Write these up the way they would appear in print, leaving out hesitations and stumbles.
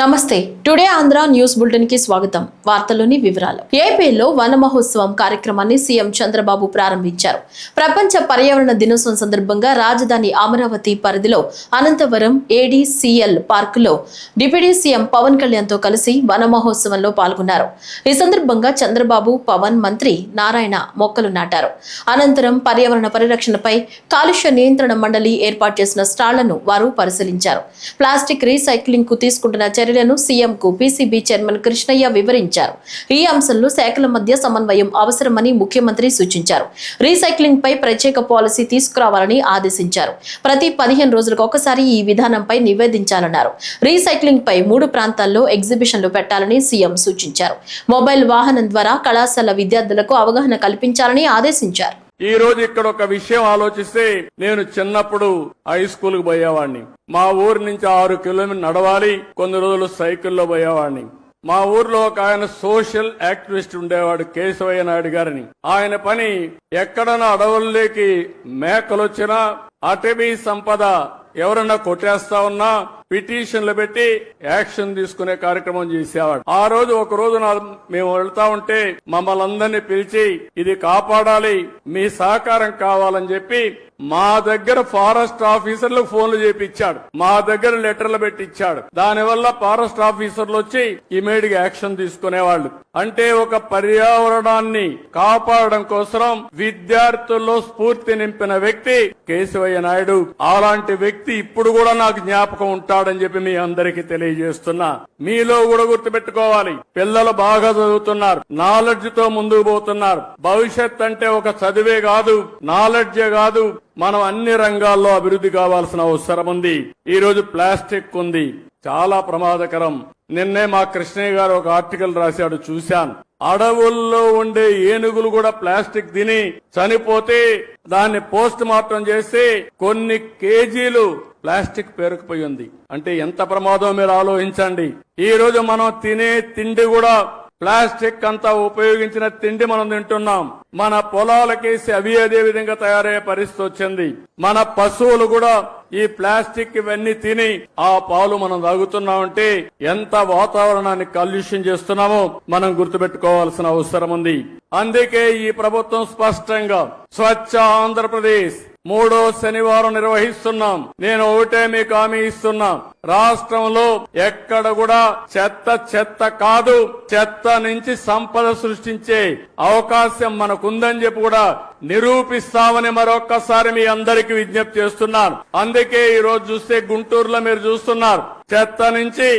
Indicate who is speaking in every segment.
Speaker 1: నమస్తే. Today Andhra news bulletin కి స్వాగతం. వార్తల్లోని వివరాలు. ఏపీలో వన మహోత్సవం కార్యక్రమాన్ని సీఎం చంద్రబాబు ప్రారంభించారు. ప్రపంచ పర్యావరణ దినోత్సవం సందర్భంగా రాజధాని అమరావతి పరిధిలో అనంతవరం ఏడీసీఎల్ పార్కులో డిప్యూటీ సీఎం పవన్ కళ్యాణ్ తో కలిసి వన మహోత్సవంలో పాల్గొన్నారు. ఈ సందర్భంగా చంద్రబాబు, పవన్, మంత్రి నారాయణ మొక్కలు నాటారు. అనంతరం పర్యావరణ పరిరక్షణపై కాలుష్య నియంత్రణ మండలి ఏర్పాటు చేసిన స్టాళ్లను వారు పరిశీలించారు. ప్లాస్టిక్ రీసైక్లింగ్ కు తీసుకుంటున్న చర్యలను సీఎంకు పీసీబీ చైర్మన్ కృష్ణయ్య వివరించారు. ఈ అంశంలో శాఖల మధ్య సమన్వయం అవసరమని ముఖ్యమంత్రి సూచించారు. రీసైక్లింగ్ పై ప్రత్యేక పాలసీ తీసుకురావాలని ఆదేశించారు. ప్రతి 15 రోజులకు ఒకసారి ఈ విధానంపై నివేదించాలన్నారు. రీసైక్లింగ్ పై 3 ప్రాంతాల్లో ఎగ్జిబిషన్లు పెట్టాలని సీఎం సూచించారు. మొబైల్ వాహనం ద్వారా కళాశాల విద్యార్థులకు అవగాహన కల్పించాలని ఆదేశించారు.
Speaker 2: ఈ రోజు ఇక్కడ ఒక విషయం ఆలోచిస్తే, నేను చిన్నప్పుడు హై స్కూల్ కు పోయేవాడిని. మా ఊరు నుంచి 6 కిలోమీటర్లు నడవాలి, కొన్ని రోజులు సైకిల్లో పోయేవాడిని. మా ఊర్లో ఒక ఆయన సోషల్ యాక్టివిస్ట్ ఉండేవాడు, కేశవయ్య నాయుడు గారిని. ఆయన పని ఎక్కడన్నా అడవుల్లోకి మేకలు వచ్చినా, అటవీ సంపద ఎవరన్నా కొట్టేస్తా ఉన్నా పిటిషన్లు పెట్టి యాక్షన్ తీసుకునే కార్యక్రమం చేసేవాడు. ఆ రోజు ఒక రోజు మేము వెళ్తా ఉంటే మమ్మల్ని అందరినీ పిలిచి, ఇది కాపాడాలి, మీ సహకారం కావాలని చెప్పి మా దగ్గర ఫారెస్ట్ ఆఫీసర్లకు ఫోన్లు చేపించాడు, మా దగ్గర లెటర్లు పెట్టించాడు. దానివల్ల ఫారెస్ట్ ఆఫీసర్లు వచ్చి ఇమీడియట్ యాక్షన్ తీసుకునేవాళ్లు. అంటే ఒక పర్యావరణాన్ని కాపాడడం కోసం విద్యార్థుల్లో స్ఫూర్తి నింపిన వ్యక్తి కేశవయ్య నాయుడు. అలాంటి వ్యక్తి ఇప్పుడు కూడా నాకు జ్ఞాపకం ఉంటాడని చెప్పి మీ అందరికీ తెలియజేస్తున్నా. మీలో కూడా గుర్తుపెట్టుకోవాలి, పిల్లలు బాగా చదువుతున్నారు, నాలెడ్జ్ తో ముందుకు పోతున్నారు. భవిష్యత్ అంటే ఒక చదివే కాదు, నాలెడ్జే కాదు, మనం అన్ని రంగాల్లో అభివృద్ధి కావాల్సిన అవసరం ఉంది. ఈ రోజు ప్లాస్టిక్ ఉంది, చాలా ప్రమాదకరం. నిన్నే మా కృష్ణయ్య గారు ఒక ఆర్టికల్ రాశాడు, చూశాను. అడవుల్లో ఉండే ఏనుగులు కూడా ప్లాస్టిక్ తిని చనిపోతే దాన్ని పోస్ట్ మార్టం చేసి కొన్ని కేజీలు ప్లాస్టిక్ పేరుకుపోయి ఉంది. అంటే ఎంత ప్రమాదం మీరు ఆలోచించండి. ఈ రోజు మనం తినే తిండి కూడా ప్లాస్టిక్ అంతా ఉపయోగించిన తిండి మనం తింటున్నాం. మన పొలాలకేసి అవి అదే విధంగా తయారయ్యే పరిస్థితి వచ్చింది. మన పశువులు కూడా ఈ ప్లాస్టిక్ ఇవన్నీ తిని ఆ పాలు మనం తాగుతున్నామంటే ఎంత వాతావరణాన్ని కాలుష్యం చేస్తున్నామో మనం గుర్తుపెట్టుకోవాల్సిన అవసరం ఉంది. అందుకే ఈ ప్రభుత్వం స్పష్టంగా స్వచ్ఛ ఆంధ్రప్రదేశ్ 3వ శనివారం నిర్వహిస్తున్నాం. నేను ఒకటే మీకు హామీ ఇస్తున్నా, రాష్ట్రంలో ఎక్కడ కూడా చెత్త కాదు, చెత్త నుంచి సంపద సృష్టించే అవకాశం మనకుందని చెప్పి కూడా నిరూపిస్తామని మరొక్కసారి మీ అందరికీ విజ్ఞప్తి చేస్తున్నాను. అందుకే ఈ రోజు చూస్తే గుంటూరులో మీరు చూస్తున్నారు, చెత్త నుంచి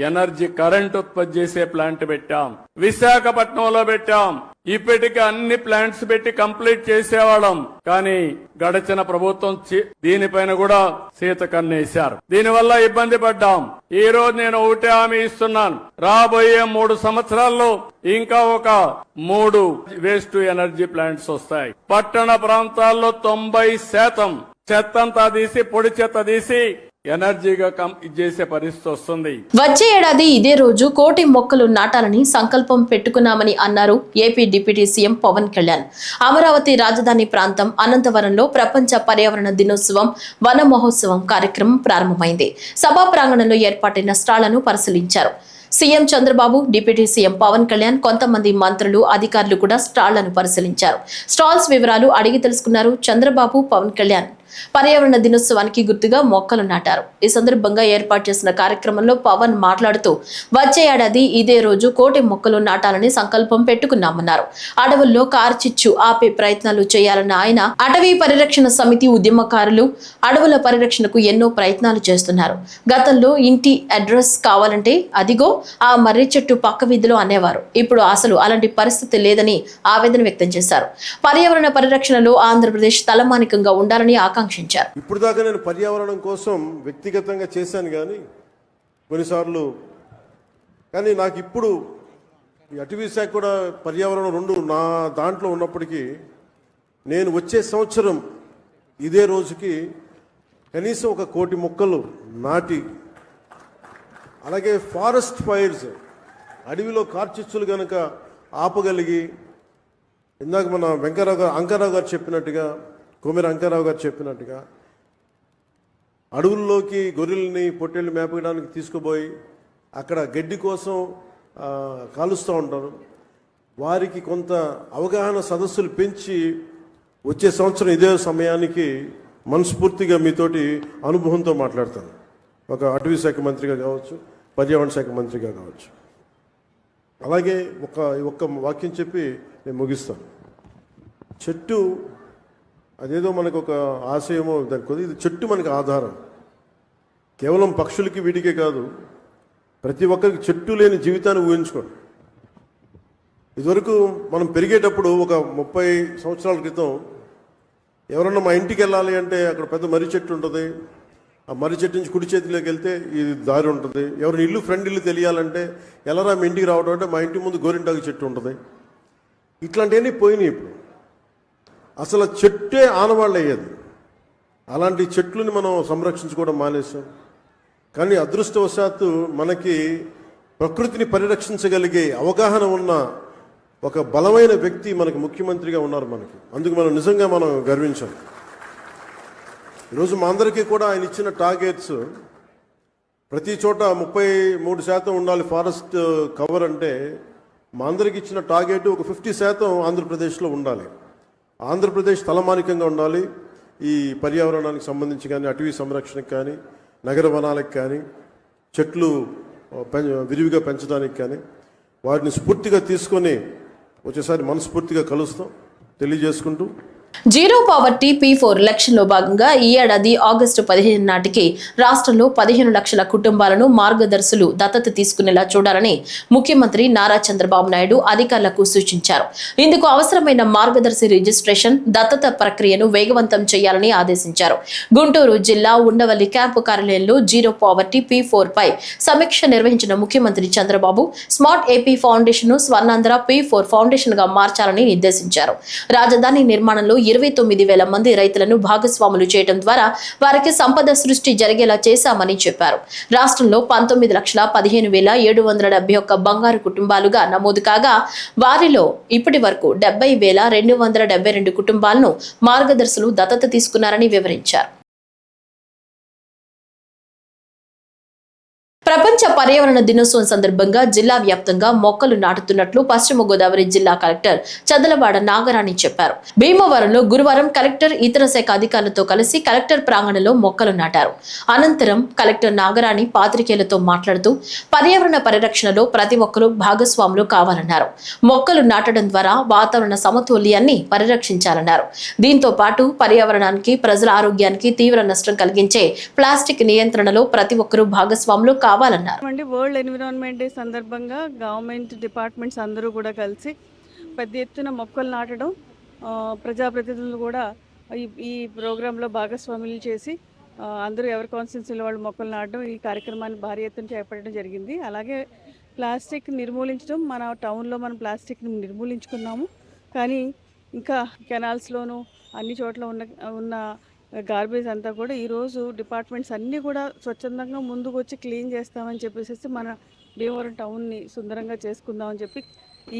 Speaker 2: ఎనర్జీ కరెంట్ ఉత్పత్తి చేసే ప్లాంట్ పెట్టాం, విశాఖపట్నంలో పెట్టాం. ఇప్పటికి అన్ని ప్లాంట్స్ పెట్టి కంప్లీట్ చేసేవాళ్ళం. కానీ గడిచిన ప్రభుత్వం దీనిపైన కూడా సీత కన్నేశారు. దీనివల్ల ఇబ్బంది పడ్డాం. ఈ రోజు నేను ఒకటే హామీ ఇస్తున్నాను, రాబోయే 3 సంవత్సరాల్లో ఇంకా ఒక 3 వేస్ట్ టు ఎనర్జీ ప్లాంట్స్ వస్తాయి. పట్టణ ప్రాంతాల్లో 90% చెత్తంతా తీసి, పొడి చెత్త తీసి ఎనర్జీగా చేసే పరిస్థితి వస్తుంది.
Speaker 1: వచ్చే ఏడాది ఇదే రోజు 1 కోటి మొక్కలు నాటాలని సంకల్పం పెట్టుకున్నామని అన్నారు AP deputy CM Pawan Kalyan. Amaravati రాజధాని ప్రాంతం అనంతవరంలో ప్రపంచ పర్యావరణ దినోత్సవం వన మహోత్సవం కార్యక్రమం ప్రారంభమైంది. సభా ప్రాంగణంలో ఏర్పాటైన స్టాళ్లను పరిశీలించారు. CM Chandrababu, deputy CM Pawan Kalyan, కొంతమంది మంత్రులు, అధికారులు కూడా స్టాళ్లను పరిశీలించారు. స్టాల్స్ వివరాలు అడిగి తెలుసుకున్నారు. చంద్రబాబు, పవన్ కళ్యాణ్ పర్యావరణ దినోత్సవానికి గుర్తుగా మొక్కలు నాటారు. ఈ సందర్భంగా ఏర్పాటు చేసిన కార్యక్రమంలో పవన్ మాట్లాడుతూ, వచ్చే ఏడాది ఇదే రోజు 1 కోటి మొక్కలు నాటాలని సంకల్పం పెట్టుకున్నామన్నారు. అడవుల్లో కార్చిచ్చు ఆపే ప్రయత్నాలు చేయాలన్న ఆయన, అటవీ పరిరక్షణ సమితి ఉద్యమకారులు అడవుల పరిరక్షణకు ఎన్నో ప్రయత్నాలు చేస్తున్నారు. గతంలో ఇంటి అడ్రస్ కావాలంటే అదిగో ఆ మర్రి చెట్టు పక్క వీధిలో అనేవారు. ఇప్పుడు అసలు అలాంటి పరిస్థితి లేదని ఆవేదన వ్యక్తం చేశారు. పర్యావరణ పరిరక్షణలో ఆంధ్రప్రదేశ్ తలమానికంగా ఉండాలని ఆకాంక్షించారు.
Speaker 3: ఇప్పుడు దాకా నేను పర్యావరణం కోసం వ్యక్తిగతంగా చేశాను కొన్నిసార్లు, కానీ నాకు ఇప్పుడు ఈ అటవీ శాఖ కూడా పర్యావరణం 2 నా దాంట్లో ఉన్నప్పటికీ నేను వచ్చే సంవత్సరం ఇదే రోజుకి కనీసం 1 కోటి మొక్కలు నాటి, అలాగే ఫారెస్ట్ ఫైర్స్, అడవిలో కార్చిచ్చులు కనుక ఆపగలిగి, ఇందాక మన అంకారావు గారు చెప్పినట్టుగా, కొమ్మిరి అంకారావు గారు చెప్పినట్టుగా అడవుల్లోకి గొర్రెల్ని, పొట్టేళ్లు మేపడానికి తీసుకుపోయి అక్కడ గడ్డి కోసం కాలుస్తూ ఉంటారు. వారికి కొంత అవగాహన సదస్సులు పెంచి వచ్చే సంవత్సరం ఇదే సమయానికి మనస్ఫూర్తిగా మీతోటి అనుభవంతో మాట్లాడతాను. ఒక అటవీ శాఖ మంత్రిగా కావచ్చు, పర్యావరణ శాఖ మంత్రిగా కావచ్చు. అలాగే ఒక్క వాక్యం చెప్పి నేను ముగిస్తాను. చెట్టు అదేదో మనకు ఒక ఆశయమో దానికి ఇది చెట్టు మనకు ఆధారం. కేవలం పక్షులకి వీటికే కాదు, ప్రతి ఒక్కరికి చెట్టు లేని జీవితాన్ని ఊహించుకోండి. ఇదివరకు మనం పెరిగేటప్పుడు ఒక 30 సంవత్సరాల క్రితం ఎవరన్నా మా ఇంటికి వెళ్ళాలి అంటే అక్కడ పెద్ద మర్రి చెట్టు ఉంటుంది. ఆ మర్రి చెట్టు నుంచి కుడి చేతిలోకి వెళ్తే ఇది దారి ఉంటుంది. ఎవరిని ఇల్లు ఫ్రెండ్ ఇల్లు తెలియాలంటే ఎలారా మీ ఇంటికి రావడం అంటే మా ఇంటి ముందు గోరింటాకు చెట్టు ఉంటుంది. ఇట్లాంటివన్నీ పోయినాయి. ఇప్పుడు అసలు చెట్టే ఆనవాళ్ళు అయ్యేది. అలాంటి చెట్లని మనం సంరక్షించుకోవడం మానేసాం. కానీ అదృష్టవశాత్తు మనకి ప్రకృతిని పరిరక్షించగలిగే అవగాహన ఉన్న ఒక బలమైన వ్యక్తి మనకి ముఖ్యమంత్రిగా ఉన్నారు మనకి. అందుకు మనం నిజంగా మనం గర్వించాం. ఈరోజు మా అందరికీ కూడా ఆయన ఇచ్చిన టార్గెట్స్ ప్రతి చోట 33% ఉండాలి ఫారెస్ట్ కవర్ అంటే, మా అందరికి ఇచ్చిన టార్గెట్ ఒక 50% ఆంధ్రప్రదేశ్లో ఉండాలి. ఆంధ్రప్రదేశ్ తలమానికంగా ఉండాలి. ఈ పర్యావరణానికి సంబంధించి కానీ, అటవీ సంరక్షణకు కానీ, నగర వనాలకు కానీ, చెట్లు విరివిగా పెంచడానికి కానీ వాటిని స్ఫూర్తిగా తీసుకొని వచ్చేసారి మనస్ఫూర్తిగా కలుస్తాం తెలియజేసుకుంటూ,
Speaker 1: జీరో పావర్టీ P4 ఎలక్షన్లో భాగంగా ఈ ఏడాది ఆగస్టు 15 నాటికి రాష్ట్రంలో 15 లక్షల కుటుంబాలను మార్గదర్శులు దత్తత తీసుకునేలా చూడాలని ముఖ్యమంత్రి నారా చంద్రబాబు నాయుడు అధికారులకు సూచించారు. ఇందుకు అవసరమైన మార్గదర్శి రిజిస్ట్రేషన్, దత్తత ప్రక్రియను వేగవంతం చేయాలని ఆదేశించారు. గుంటూరు జిల్లా ఉండవల్లి క్యాంపు కార్యాలయంలో జీరో పావర్టీ P4 పై సమీక్ష నిర్వహించిన ముఖ్యమంత్రి చంద్రబాబు స్మార్ట్ ఏపీ ఫౌండేషన్ ను స్వర్ణాంధ్ర P4 ఫౌండేషన్ గా మార్చాలని నిర్దేశించారు. రాజధాని నిర్మాణంలో 29,000 మంది రైతులను భాగస్వాములు చేయడం ద్వారా వారికి సంపద సృష్టి జరిగేలా చేశామని చెప్పారు. రాష్ట్రంలో 19,15,771 బంగారు కుటుంబాలుగా నమోదు కాగా వారిలో ఇప్పటి వరకు 70,272 కుటుంబాలను మార్గదర్శులు దత్తత తీసుకున్నారని వివరించారు. ప్రపంచ పర్యావరణ దినోత్సవం సందర్భంగా జిల్లా వ్యాప్తంగా మొక్కలు నాటుతున్నట్లు పశ్చిమ గోదావరి జిల్లా కలెక్టర్ చదలవాడ నాగరాణి చెప్పారు. భీమవరంలో గురువారం కలెక్టర్ ఇతర శాఖ అధికారులతో కలిసి కలెక్టర్ ప్రాంగణంలో మొక్కలు నాటారు. అనంతరం కలెక్టర్ నాగరాణి పాత్రికేయులతో మాట్లాడుతూ పర్యావరణ పరిరక్షణలో ప్రతి ఒక్కరూ భాగస్వాములు కావాలన్నారు. మొక్కలు నాటడం ద్వారా వాతావరణ సమతుల్యాన్ని పరిరక్షించాలన్నారు. దీంతో పాటు పర్యావరణానికి, ప్రజల ఆరోగ్యానికి తీవ్ర నష్టం కలిగించే ప్లాస్టిక్ నియంత్రణలో ప్రతి ఒక్కరూ భాగస్వాములు కావాలన్నారు.
Speaker 4: వరల్డ్ ఎన్విరాన్మెంట్ డే సందర్భంగా గవర్నమెంట్ డిపార్ట్మెంట్స్ అందరూ కూడా కలిసి పెద్ద ఎత్తున మొక్కలు నాటడం, ప్రజాప్రతినిధులు కూడా ఈ ప్రోగ్రాంలో భాగస్వాములు చేసి అందరూ ఎవరి కాన్స్టిట్యున్సీలో వాళ్ళు మొక్కలు నాటడం, ఈ కార్యక్రమాన్ని భారీ ఎత్తున చేపట్టడం జరిగింది. అలాగే ప్లాస్టిక్ నిర్మూలించడం, మన టౌన్లో మనం ప్లాస్టిక్ని నిర్మూలించుకున్నాము. కానీ ఇంకా కెనాల్స్లోనూ అన్ని చోట్ల ఉన్న గార్బేజ్ అంతా కూడా ఈరోజు డిపార్ట్మెంట్స్ అన్నీ కూడా స్వచ్ఛందంగా ముందుకు వచ్చి క్లీన్ చేస్తామని చెప్పేసి మన భీమవరం టౌన్ని సుందరంగా చేసుకుందామని చెప్పి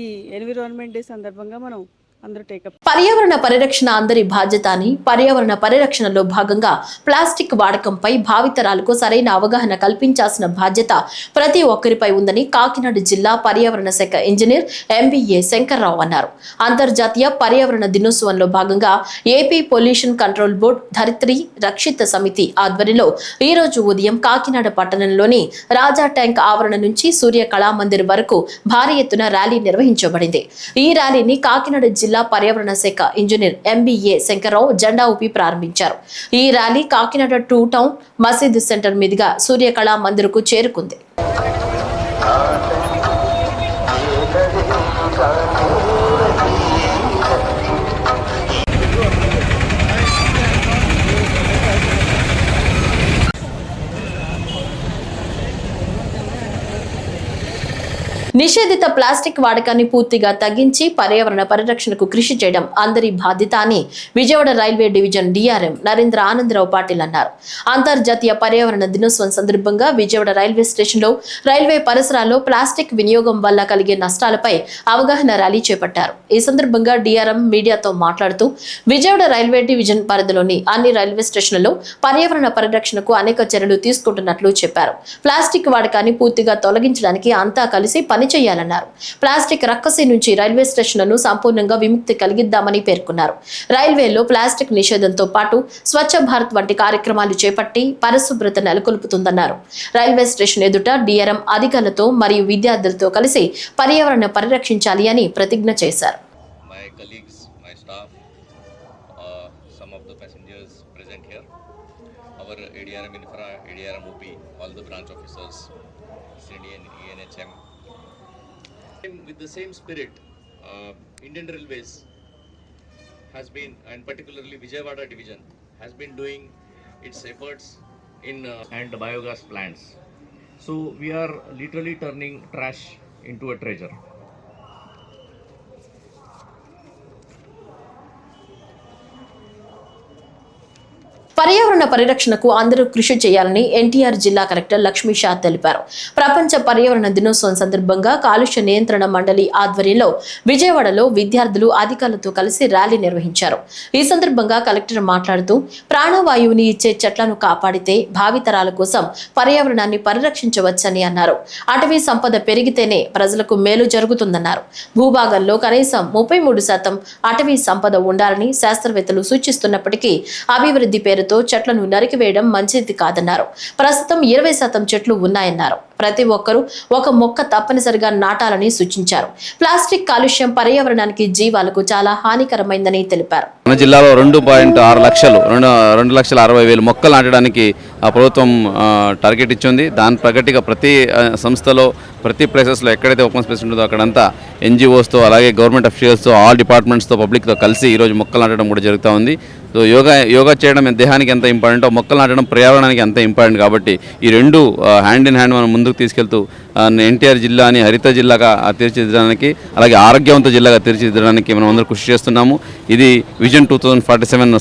Speaker 4: ఈ ఎన్విరాన్మెంట్ డే సందర్భంగా మనం అందరూ టేకప్.
Speaker 1: పర్యావరణ పరిరక్షణ అందరి బాధ్యత అని, పర్యావరణ పరిరక్షణలో భాగంగా ప్లాస్టిక్ వాడకంపై భావితరాలకు సరైన అవగాహన కల్పించాల్సిన బాధ్యత ప్రతి ఒక్కరిపై ఉందని కాకినాడ జిల్లా పర్యావరణ శాఖ ఇంజనీర్ MBA శంకర్రావు అన్నారు. అంతర్జాతీయ పర్యావరణ దినోత్సవంలో భాగంగా ఏపీ పొల్యూషన్ కంట్రోల్ బోర్డు ధరిత్రి రక్షిత సమితి ఆధ్వర్యంలో ఈ రోజు ఉదయం కాకినాడ పట్టణంలోని రాజా ట్యాంక్ ఆవరణ నుంచి సూర్య కళామందిర్ వరకు భారీ ఎత్తున ర్యాలీ నిర్వహించబడింది. ఈ ర్యాలీని కాకినాడ జిల్లా పర్యావరణ శాఖ ఇంజనీర్ MBA శంకర్రావు జెండా ఊపి ప్రారంభించారు. ఈ ర్యాలీ కాకినాడ 2 టౌన్ మసీద్ సెంటర్ మీదుగా సూర్య కళా మందిర్కు చేరుకుంది. నిషేధిత ప్లాస్టిక్ వాడకాన్ని పూర్తిగా తగ్గించి పర్యావరణ పరిరక్షణకు కృషి చేయడం అందరి బాధ్యత అని Vijayawada railway division DRM Narendra Anandarao Patil అన్నారు. అంతర్జాతీయ పర్యావరణ దినోత్సవం సందర్భంగా విజయవాడ రైల్వే స్టేషన్లో రైల్వే పరిసరాల్లో ప్లాస్టిక్ వినియోగం వల్ల కలిగే నష్టాలపై అవగాహన ర్యాలీ చేపట్టారు. ఈ సందర్భంగా డిఆర్ఎం మీడియాతో మాట్లాడుతూ విజయవాడ రైల్వే డివిజన్ పరిధిలోని అన్ని రైల్వే స్టేషన్లలో పర్యావరణ పరిరక్షణకు అనేక చర్యలు తీసుకుంటున్నట్లు చెప్పారు. ప్లాస్టిక్ వాడకాన్ని పూర్తిగా తొలగించడానికి అంతా కలిసి పనిచేయాలన్నారు. ప్లాస్టిక్ రక్కసి నుంచి రైల్వే స్టేషన్లను సంపూర్ణంగా విముక్తి కలిగిద్దామని పేర్కొన్నారు. రైల్వేలో ప్లాస్టిక్ నిషేధంతో పాటు స్వచ్ఛ భారత్ వంటి కార్యక్రమాలు చేపట్టి పరిశుభ్రత నెలకొల్పుతుందన్నారు. రైల్వే స్టేషన్ ఎదుట డిఆర్ఎం అధికారులతో మరియు విద్యార్థులతో కలిసి పర్యావరణ పరిరక్షించాలి అని ప్రతిజ్ఞ చేశారు.
Speaker 5: Our ADRM Infra, ADRM OP, all the branch officers, CDN, ENHM. With the same spirit, Indian Railways has been, and particularly Vijayawada division, has been doing its efforts in and biogas plants. So we are literally turning trash into a treasure.
Speaker 1: పర్యావరణ పరిరక్షణకు అందరూ కృషి చేయాలని ఎన్టీఆర్ జిల్లా collector Lakshmi Shah తెలిపారు. ప్రపంచ పర్యావరణ దినోత్సవం సందర్భంగా కాలుష్య నియంత్రణ మండలి ఆధ్వర్యంలో విజయవాడలో విద్యార్థులు అధికారులతో కలిసి ర్యాలీ నిర్వహించారు. ఈ సందర్భంగా కలెక్టర్ మాట్లాడుతూ ప్రాణవాయువుని ఇచ్చే చెట్లను కాపాడితే భావితరాల కోసం పర్యావరణాన్ని పరిరక్షించవచ్చని అన్నారు. అటవీ సంపద పెరిగితేనే ప్రజలకు మేలు జరుగుతుందన్నారు. భూభాగంలో కనీసం 33% అటవీ సంపద ఉండాలని శాస్త్రవేత్తలు సూచిస్తున్నప్పటికీ అభివృద్ధి పేరుతో చెట్లను నరికివేయడం మంచిది కాదన్నారు. ప్రస్తుతం 20% చెట్లు ఉన్నాయన్నారు. ప్రతి ఒక్కరూ ఒక మొక్క తప్పనిసరిగా నాటాలని సూచించారు. ప్లాస్టిక్ కాలుష్యం పర్యావరణానికి జీవాలకు చాలా హానికరమైందని తెలిపారు.
Speaker 6: మన జిల్లాలో 2.6 లక్షలు 2,60,000 మొక్కలు నాటడానికి ప్రభుత్వం టార్గెట్ ఇచ్చింది. దాని ప్రగతిగా ప్రతి సంస్థలో ప్రతి ప్లేసెస్లో ఎక్కడైతే ఓపెన్ స్పేస్ ఉంటుందో అక్కడంతా NGOస్తో అలాగే గవర్నమెంట్ అఫీషియల్స్తో ఆల్ డిపార్ట్మెంట్స్తో పబ్లిక్తో కలిసి ఈరోజు మొక్కలు నాటడం కూడా జరుగుతూ ఉంది. సో యోగా చేయడం దేహానికి ఎంత ఇంపార్టెంటో మొక్కలు నాటడం పర్యావరణానికి ఎంత ఇంపార్టెంట్ కాబట్టి ఈ రెండు హ్యాండ్ ఇన్ హ్యాండ్ మనం ముందుకు తీసుకెళ్తూ ఎన్టీఆర్ జిల్లాని హరిత జిల్లాగా తీర్చిదిద్దడానికి అలాగే ఆరోగ్యవంత జిల్లాగా తీర్చిదిద్దడానికి మనం అందరూ కృషి చేస్తున్నాము. ఇది విజన్ 2047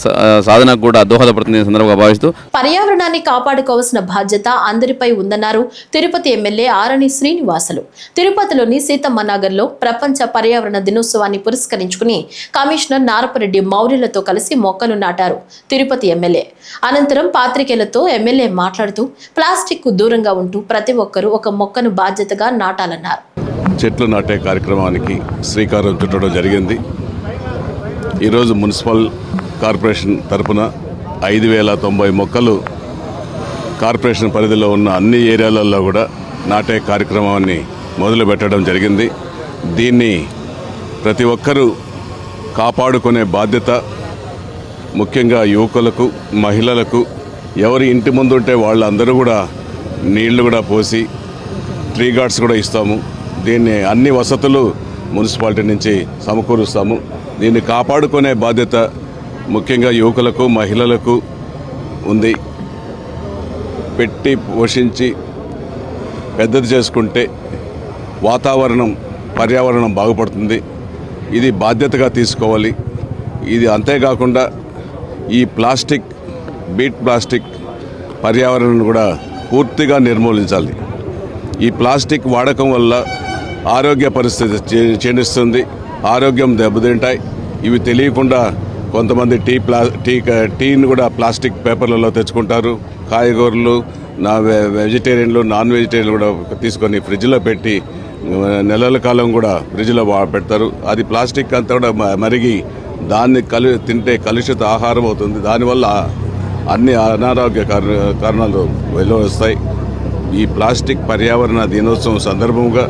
Speaker 6: సాధనకు కూడా దోహదపడుతుంది సందర్భంగా భావిస్తూ
Speaker 1: పర్యావరణాన్ని కాపాడుకోవాల్సిన బాధ్యత అందరిపై ఉందన్నారు తిరుపతి ఎమ్మెల్యే ఆరణి శ్రీనివాసులు. తిరుపతిలోని సీతమ్మ నగర్లో ప్రపంచ పర్యావరణ దినోత్సవాన్ని పురస్కరించుకుని కమిషనర్ నారపరెడ్డి మౌర్యులతో కలిసి మొక్కలు నాటారు తిరుపతి ఎమ్మెల్యే. అనంతరం పాత్రికేయులతో ఎమ్మెల్యే మాట్లాడుతూ ప్లాస్టిక్ కు దూరంగా ఉంటూ ప్రతి ఒక్కరూ ఒక మొక్కను బాధ్యతగా నాటాలన్నారు.
Speaker 7: చెట్లు నాటే కార్యక్రమానికి శ్రీకారం చుట్టడం జరిగింది. ఈరోజు మున్సిపల్ కార్పొరేషన్ తరపున 5,090 మొక్కలు కార్పొరేషన్ పరిధిలో ఉన్న అన్ని ఏరియాలలో కూడా నాటే కార్యక్రమాన్ని మొదలుపెట్టడం జరిగింది. దీన్ని ప్రతి ఒక్కరూ కాపాడుకునే బాధ్యత ముఖ్యంగా యువకులకు మహిళలకు ఎవరి ఇంటి ముందు ఉంటే వాళ్ళందరూ కూడా నీళ్లు కూడా పోసి ట్రీ గార్డ్స్ కూడా ఇస్తాము. దీన్ని అన్ని వసతులు మున్సిపాలిటీ నుంచి సమకూరుస్తాము. దీన్ని కాపాడుకునే బాధ్యత ముఖ్యంగా యువకులకు మహిళలకు ఉంది. పెట్టి పోషించి పెద్దది చేసుకుంటే వాతావరణం పర్యావరణం బాగుపడుతుంది. ఇది బాధ్యతగా తీసుకోవాలి. ఇది అంతేకాకుండా ఈ ప్లాస్టిక్ బీట్ ప్లాస్టిక్ పర్యావరణం కూడా పూర్తిగా నిర్మూలించాలి. ఈ ప్లాస్టిక్ వాడకం వల్ల ఆరోగ్య పరిస్థితి క్షీణిస్తుంది, ఆరోగ్యం దెబ్బతింటాయి. ఇవి తెలియకుండా కొంతమంది టీని కూడా ప్లాస్టిక్ పేపర్లలో తెచ్చుకుంటారు. కాయగూరలు వెజిటేరియన్లు నాన్ వెజిటేరియన్లు కూడా తీసుకొని ఫ్రిడ్జ్లో పెట్టి నెలల కాలం కూడా ఫ్రిడ్జ్లో పెడతారు. అది ప్లాస్టిక్ అంతా కూడా మరిగి దాన్ని తింటే కలుషిత ఆహారం అవుతుంది. దానివల్ల అన్ని అనారోగ్య కారణాలు వెలువస్తాయి. ఈ ప్లాస్టిక్ పర్యావరణ దినోత్సవం సందర్భంగా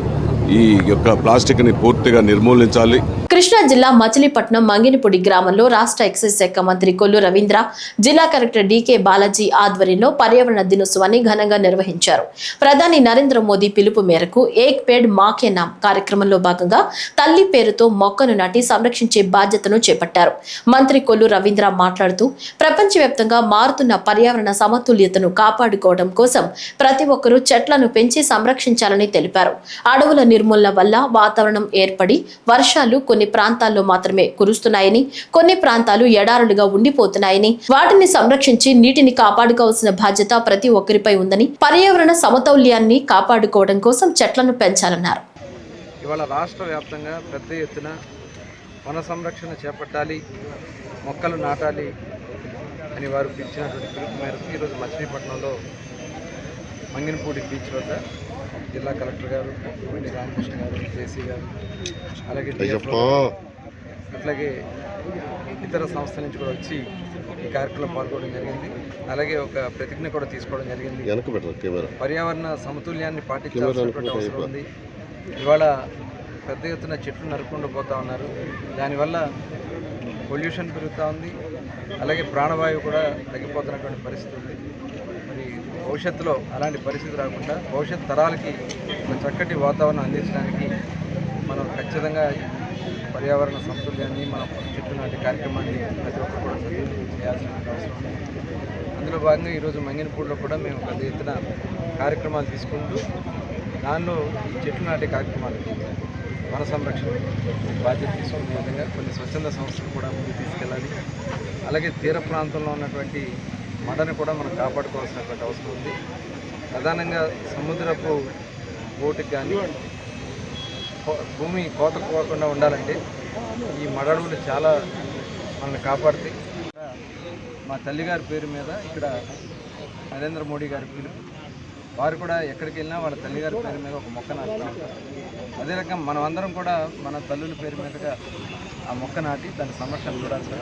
Speaker 7: ఈ యొక్క ప్లాస్టిక్ని పూర్తిగా నిర్మూలించాలి.
Speaker 1: కృష్ణా జిల్లా మచిలీపట్నం మంగినిపూడి గ్రామంలో రాష్ట్ర ఎక్సైజ్ శాఖ మంత్రి కొల్లు రవీంద్ర, జిల్లా కలెక్టర్ డీకే బాలాజీ ఆధ్వర్యంలో పర్యావరణ దినోత్సవాన్ని ఘనంగా నిర్వహించారు. ప్రధాని నరేంద్ర మోదీ పిలుపు మేరకు ఏక్ పేడ్ మా కే నామ్ కార్యక్రమంలో భాగంగా తల్లి పేరుతో మొక్కను నాటి సంరక్షించే బాధ్యతను చేపట్టారు. మంత్రి కొల్లు రవీంద్ర మాట్లాడుతూ ప్రపంచవ్యాప్తంగా మారుతున్న పర్యావరణ సమతుల్యతను కాపాడుకోవడం కోసం ప్రతి ఒక్కరూ చెట్లను పెంచి సంరక్షించాలని తెలిపారు. అడవుల నిర్మూలన వల్ల వాతావరణం ఏర్పడి వర్షాలు కొన్ని ప్రాంతాల్లో మాత్రమే కురుస్తున్నాయని, కొన్ని ప్రాంతాలు ఎడారులుగా ఉండిపోతున్నాయని, వాటిని సంరక్షించి నీటిని కాపాడుకోవాల్సిన బాధ్యత ప్రతి ఒక్కరిపై ఉందని, పర్యావరణ సమతౌల్యాన్ని కాపాడుకోవడం కోసం చెట్లను పెంచాలన్నారు.
Speaker 8: ఇవాళ రాష్ట్ర వ్యాప్తంగా పెద్ద ఎత్తున వన సంరక్షణ చేపట్టాలి, మొక్కలు నాటాలి అని వారు పిలిచినటువంటి పిలుపు మేరకు ఈరోజు మచిలీపట్నంలో మంగినపూడి బీచ్ వద్ద జిల్లా కలెక్టర్ గారు, వెండి రామకృష్ణ గారు, జేసీ గారు, అలాగే అట్లాగే ఇతర సంస్థల నుంచి కూడా వచ్చి ఈ కార్యక్రమంలో పాల్గొనడం జరిగింది. అలాగే ఒక ప్రతిజ్ఞ కూడా తీసుకోవడం జరిగింది. పర్యావరణ సమతుల్యాన్ని పాటించాల్సినటువంటి అవసరం ఉంది. ఇవాళ పెద్ద ఎత్తున చెట్లు నరుక్కుంటూ పోతూ ఉన్నారు. దానివల్ల పొల్యూషన్ పెరుగుతూ ఉంది. అలాగే ప్రాణవాయువు కూడా తగ్గిపోతున్నటువంటి పరిస్థితి ఉంది. మరి భవిష్యత్తులో అలాంటి పరిస్థితి రాకుండా భవిష్యత్ తరాలకి ఒక చక్కటి వాతావరణం అందించడానికి మనం ఖచ్చితంగా పర్యావరణ సమతుల్యాన్ని మనం చెట్లు నాటి కార్యక్రమాన్ని ప్రతి ఒక్కరు కూడా సద్వినియోగం చేయాల్సిన అవసరం ఉంది. అందులో భాగంగా ఈరోజు మంగినపూడిలో కూడా మేము పెద్ద ఎత్తున కార్యక్రమాలు తీసుకుంటూ దానిలో ఈ చెట్లు నాటే కార్యక్రమాలకి వన సంరక్షణ బాధ్యత తీసుకునే విధంగా కొన్ని స్వచ్ఛంద సంస్థలు కూడా ముందుకు తీసుకెళ్ళాలి. అలాగే తీర ప్రాంతంలో ఉన్నటువంటి మడని కూడా మనం కాపాడుకోవాల్సినటువంటి అవసరం ఉంది. ప్రధానంగా సముద్రపు బోటుకి కానీ భూమి కోత పోకుండా ఉండాలంటే ఈ మడడువులు చాలా మనల్ని కాపాడుతాయి. మా తల్లిగారి పేరు మీద ఇక్కడ నరేంద్ర మోడీ గారి పిలుపు, వారు కూడా ఎక్కడికి వెళ్ళినా వాళ్ళ తల్లిగారి పేరు మీద ఒక మొక్క నాటుతూ ఉంటారు. అదే రకంగా మనం అందరం కూడా మన తల్లుల పేరు మీదుగా ఆ మొక్క నాటి దాని సంరక్షణ చూడాల్సిన.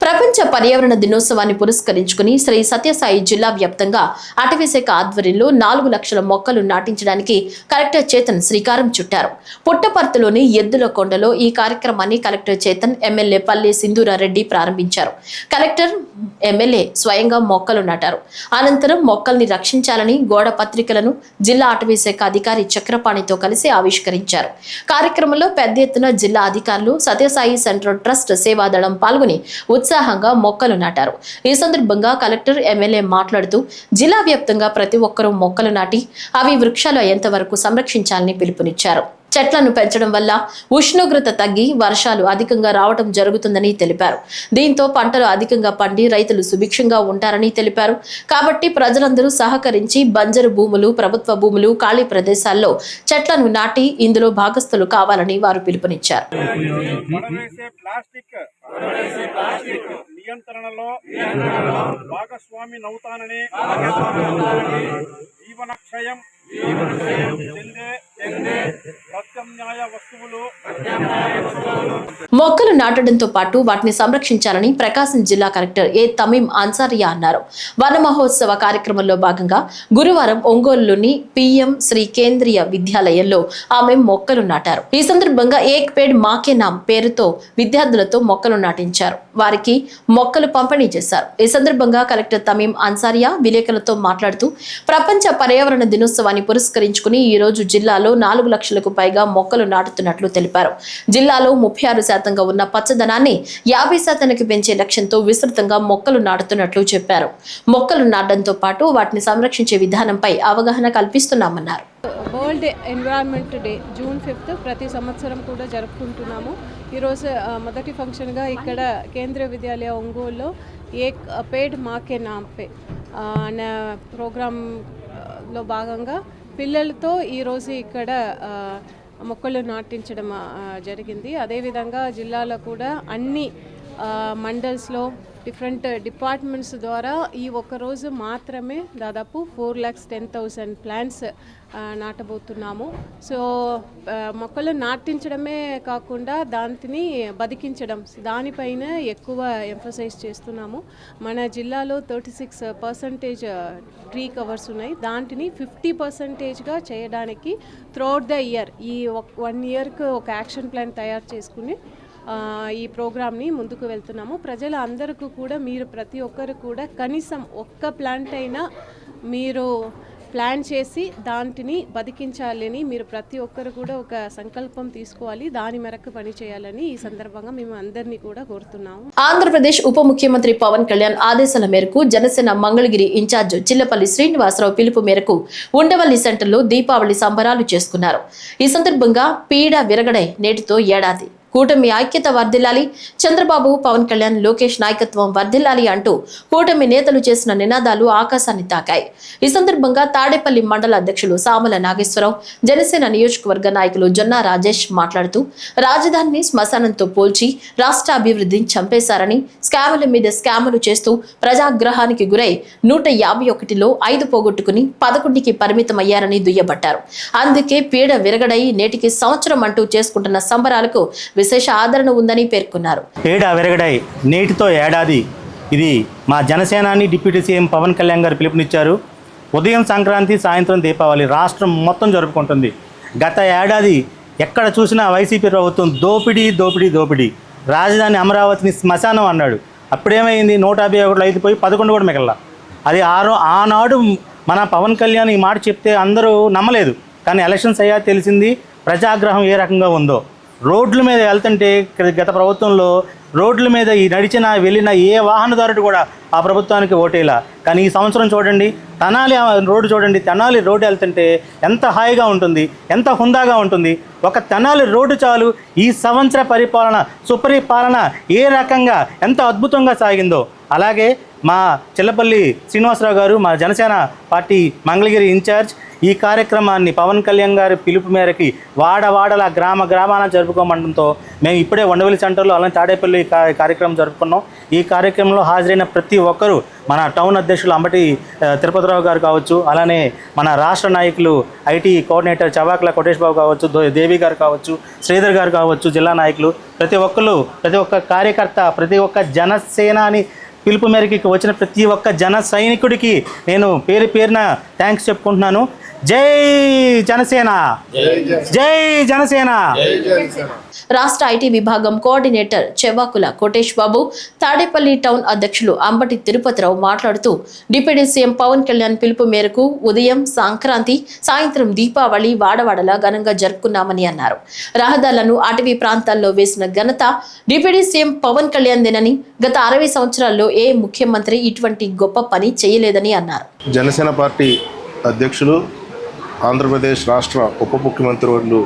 Speaker 1: ప్రపంచ పర్యావరణ దినోత్సవాన్ని పురస్కరించుకుని శ్రీ సత్యసాయి జిల్లా వ్యాప్తంగా అటవీశాఖ ఆధ్వర్యంలో 4 లక్షల మొక్కలు నాటించడానికి కలెక్టర్ చేతన్ శ్రీకారం చుట్టారు. పుట్టపర్తిలోని ఎద్దుల కొండలో ఈ కార్యక్రమాన్ని కలెక్టర్ చేతన్, ఎమ్మెల్యే పల్లె సింధూరారెడ్డి ప్రారంభించారు. కలెక్టర్, ఎమ్మెల్యే స్వయంగా మొక్కలు నాటారు. అనంతరం మొక్కల్ని రక్షించాలని గోడ పత్రికలను జిల్లా అటవీశాఖ అధికారి చక్రపాణితో కలిసి ఆవిష్కరించారు. కార్యక్రమంలో పెద్ద ఎత్తున జిల్లా అధికారులు, సత్యసాయి సెంట్రల్ ట్రస్ట్ సేవాదళం పాల్గొని ఉత్సాహంగా మొక్కలు నాటారు. ఈ సందర్భంగా కలెక్టర్, ఎమ్మెల్యే మాట్లాడుతూ జిల్లా వ్యాప్తంగా ప్రతి ఒక్కరూ మొక్కలు నాటి అవి వృక్షాలు అయ్యేంత వరకు సంరక్షించాలని పిలుపునిచ్చారు. చెట్లను పెంచడం వల్ల ఉష్ణోగ్రత తగ్గి వర్షాలు అధికంగా రావడం జరుగుతుందని తెలిపారు. దీంతో పంటలు అధికంగా పండి రైతులు సుభిక్షంగా ఉంటారని తెలిపారు. కాబట్టి ప్రజలందరూ సహకరించి బంజరు భూములు, ప్రభుత్వ భూములు, ఖాళీ ప్రదేశాల్లో చెట్లను నాటి ఇందులో భాగస్థులు కావాలని వారు పిలుపునిచ్చారు.
Speaker 9: నియంత్రణలో భాగస్వామి నౌతానని జీవనక్షయం
Speaker 1: మొక్కలు నాటడంతో పాటు వాటిని సంరక్షించాలని ప్రకాశం జిల్లా కలెక్టర్ ఏ తమీం అన్సారియా అన్నారు. వన మహోత్సవ కార్యక్రమంలో భాగంగా గురువారం ఒంగోలులోని పిఎం శ్రీ కేంద్రీయ విద్యాలయంలో ఆమె మొక్కలు నాటారు. ఈ సందర్భంగా ఏక్ పేడ్ మా కే నామ్ పేరుతో విద్యార్థులతో మొక్కలు నాటించారు. వారికి మొక్కలు పంపిణీ చేశారు. ఈ సందర్భంగా కలెక్టర్ తమీం అన్సారియా విలేకరులతో మాట్లాడుతూ ప్రపంచ పర్యావరణ దినోత్సవాన్ని పురస్కరించుకుని ఈ రోజు జిల్లాలో 4 లక్షలకు పైగా మొక్కలు నాటుతున్నట్లు తెలిపారు. జిల్లాలో 36% ఉన్న పచ్చదనాన్ని 50% పెంచే లక్ష్యంతో విస్తృతంగా మొక్కలు నాటుతున్నట్లు చెప్పారు. మొక్కలు నాటడంతో పాటు వాటిని సంరక్షించే విధానంపై అవగాహన కల్పిస్తున్నామన్నారు.
Speaker 10: వరల్డ్ ఎన్విరాన్మెంట్ డే జూన్ 5 ప్రతి సంవత్సరం కూడా జరుపుకుంటున్నాము. ఈరోజు మొదటి ఫంక్షన్గా ఇక్కడ కేంద్రీయ విద్యాలయ ఒంగోలులో ఏక్ పేడ్ మా కే నామ్ పే అనే ప్రోగ్రాంలో భాగంగా పిల్లలతో ఈరోజు ఇక్కడ మొక్కలు నాటించడం జరిగింది. అదేవిధంగా జిల్లాలో కూడా అన్ని మండల్స్లో డిఫరెంట్ డిపార్ట్మెంట్స్ ద్వారా ఈ ఒక్కరోజు మాత్రమే దాదాపు 4,10,000 ప్లాంట్స్ నాటబోతున్నాము. సో మొక్కలు నాటించడమే కాకుండా దాన్ని బతికించడం, దానిపైన ఎక్కువ ఎంఫసైజ్ చేస్తున్నాము. మన జిల్లాలో 36% ట్రీ కవర్స్ ఉన్నాయి. దాంట్ని 50%గా చేయడానికి త్రూఅవుట్ ద ఇయర్ ఈ 1 ఇయర్కి ఒక యాక్షన్ ప్లాన్ తయారు చేసుకుని ఈ ప్రోగ్రామ్ని ముందుకు వెళ్తున్నాము. ప్రజల అందరికీ కూడా మీరు ప్రతి ఒక్కరు కూడా కనీసం ఒక్క ప్లాంట్ అయినా మీరు ప్లాన్ చేసి దాంట్ని బతికించాలని మీరు ప్రతి ఒక్కరు కూడా ఒక సంకల్పం తీసుకోవాలి. దాని మేరకు పని చేయాలని ఈ సందర్భంగా మేము అందరినీ కూడా కోరుతున్నాము.
Speaker 1: ఆంధ్రప్రదేశ్ ఉప ముఖ్యమంత్రి పవన్ కళ్యాణ్ ఆదేశాల మేరకు జనసేన మంగళగిరి ఇన్ఛార్జ్ చిల్లపల్లి శ్రీనివాసరావు పిలుపు మేరకు ఉండవల్లి సెంటర్లో దీపావళి సంబరాలు చేసుకున్నారు. ఈ సందర్భంగా పీడ విరగడై నేటితో ఏడాది. కూటమి ఐక్యత వర్ధిల్లాలి, చంద్రబాబు, పవన్ కళ్యాణ్, లోకేష్ నాయకత్వం వర్ధిల్లాలి అంటూ కూటమి నేతలు చేసిన నినాదాలు ఆకాశాన్ని తాకాయి. ఈ సందర్భంగా తాడేపల్లి మండల అధ్యక్షులు సామల నాగేశ్వరరావు, జనసేన నియోజకవర్గ నాయకులు జొన్నా రాజేష్ మాట్లాడుతూ రాజధానిని శ్మశానంతో పోల్చి రాష్ట్ర అభివృద్ధిని చంపేశారని, స్కాముల మీద స్కాములు చేస్తూ ప్రజాగ్రహానికి గురై 151లో 5 పోగొట్టుకుని 11కి పరిమితమయ్యారని దుయ్యబట్టారు. అందుకే పీడ విరగడై నేటికి సంవత్సరం అంటూ చేసుకుంటున్న సంబరాలకు విశేష ఆదరణ ఉందని పేర్కొన్నారు.
Speaker 11: పీడ విరగడై నేటితో ఏడాది. ఇది మా జనసేనాని డిప్యూటీ సీఎం పవన్ కళ్యాణ్ గారు పిలుపునిచ్చారు. ఉదయం సంక్రాంతి, సాయంత్రం దీపావళి రాష్ట్రం మొత్తం జరుపుకుంటుంది. గత ఏడాది ఎక్కడ చూసినా వైసీపీ ప్రభుత్వం దోపిడీ దోపిడీ దోపిడీ, రాజధాని అమరావతిని శ్మశానం అన్నాడు. అప్పుడేమైంది? 151 అయితే పోయి 11 కూడా మిగల. అది ఆనాడు మన పవన్ కళ్యాణ్ ఈ మాట చెప్తే అందరూ నమ్మలేదు. కానీ ఎలక్షన్స్ అయ్యా తెలిసింది ప్రజాగ్రహం ఏ రకంగా ఉందో. రోడ్ల మీద వెళ్తుంటే గత ప్రభుత్వంలో రోడ్ల మీద ఈ నడిచిన వెళ్ళిన ఏ వాహనదారుడు కూడా ఆ ప్రభుత్వానికి ఓటేలా. కానీ ఈ సంవత్సరం చూడండి, తెనాలి రోడ్డు చూడండి, తెనాలి రోడ్డు వెళ్తుంటే ఎంత హాయిగా ఉంటుంది, ఎంత హుందాగా ఉంటుంది. ఒక తెనాలి రోడ్డు చాలు ఈ సంవత్సర పరిపాలన, సుపరిపాలన ఏ రకంగా ఎంత అద్భుతంగా సాగిందో. అలాగే మా చిల్లపల్లి శ్రీనివాసరావు గారు, మా జనసేన పార్టీ మంగళగిరి ఇన్ఛార్జ్, ఈ కార్యక్రమాన్ని పవన్ కళ్యాణ్ గారి పిలుపు మేరకి వాడవాడల గ్రామాన జరుపుకోమండంతో మేము ఇప్పుడే ఉండవల్లి సెంటర్లో అలానే తాడేపల్లి కార్యక్రమం జరుపుకున్నాం. ఈ కార్యక్రమంలో హాజరైన ప్రతి ఒక్కరూ మన టౌన్ అధ్యక్షులు అంబటి తిరుపతిరావు గారు కావచ్చు, అలానే మన రాష్ట్ర నాయకులు ఐటీ కోఆర్డినేటర్ చవాకుల కోటేష్ బాబు కావచ్చు, దేవి గారు కావచ్చు, శ్రీధర్ గారు కావచ్చు, జిల్లా నాయకులు, ప్రతి ఒక్క కార్యకర్త, ప్రతి ఒక్క జనసేనాని పిలుపు మేరకు వచ్చిన ప్రతి ఒక్క జన సైనికుడికి నేను పేరున థ్యాంక్స్ చెప్పుకుంటున్నాను. జై జనసేన, జై జనసేన.
Speaker 1: రాష్ట్ర ఐటీ విభాగం కోఆర్డినేటర్ చెవాకుల కోటేష్ బాబు, తాడేపల్లి టౌన్ అధ్యక్షులు అంబటి తిరుపతిరావు మాట్లాడుతూ డిప్యూటీ సీఎం పవన్ కళ్యాణ్ పిలుపు మేరకు ఉదయం సంక్రాంతి, సాయంత్రం దీపావళి వాడవాడలా ఘనంగా జరుపుకున్నామని అన్నారు. రహదారులను అటవీ ప్రాంతాల్లో వేసిన ఘనత డిప్యూటీ సీఎం పవన్ కళ్యాణ్ దేనని, గత 60 సంవత్సరాల్లో ఏ ముఖ్యమంత్రి ఇటువంటి గొప్ప పని చేయలేదని అన్నారు.
Speaker 3: జనసేన పార్టీ అధ్యక్షులు, ఆంధ్రప్రదేశ్ రాష్ట్ర ఉప ముఖ్యమంత్రి వర్యులు